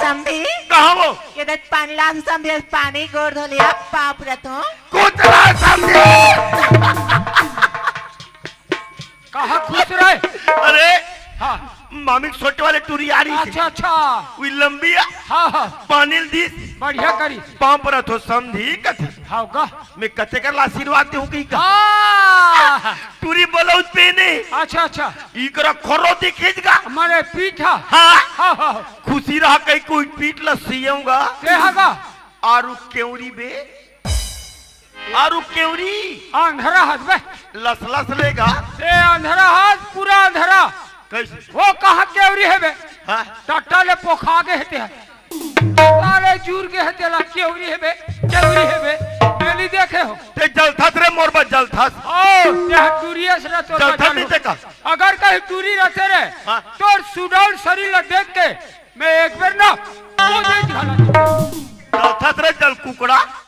समझी कहाँ वो ये तो पानी लास समझे पानी गोड़ धोलिया पाप रहतो कुतरा समझे कहाँ खुश रहे? अरे हाँ मामी छोटे वाले टूरी आ रही अच्छा अच्छा वी लंबी हाँ हाँ पानी दी बढ़िया करी पांप रहा तो समझी कथे हाँ का मैं कथे कर आशीर्वाद दे की का हाँ टूरी बोला उस पे ने अच्छा अच्छा इकरा खरो दिखेगा हमारे पीठा हाँ हाँ हाँ खुशी रहा कहीं कोई पीट लसीऊंगा देहागा आरु केवरी बे आरु केवरी अंधेरा हाथ बे लस लस लेगा ए अंधेरा हाथ पूरा अंधेरा कैसे वो कहाँ केवरी है बे हाँ टट्टा ले पोखा के हेते हैं सारे जूर के हेते ला केवरी है बे मेली देखे हो ते जल थस रे मोर बस जल थस ओ ते टूरियस रे तो जल थस नहीं देखा अगर कहीं टूरी रहते रे हाँ। तो सुडाउन शरीर देख के मैं एक बार ना वो दे झाला जल थस रे जल कुकड़ा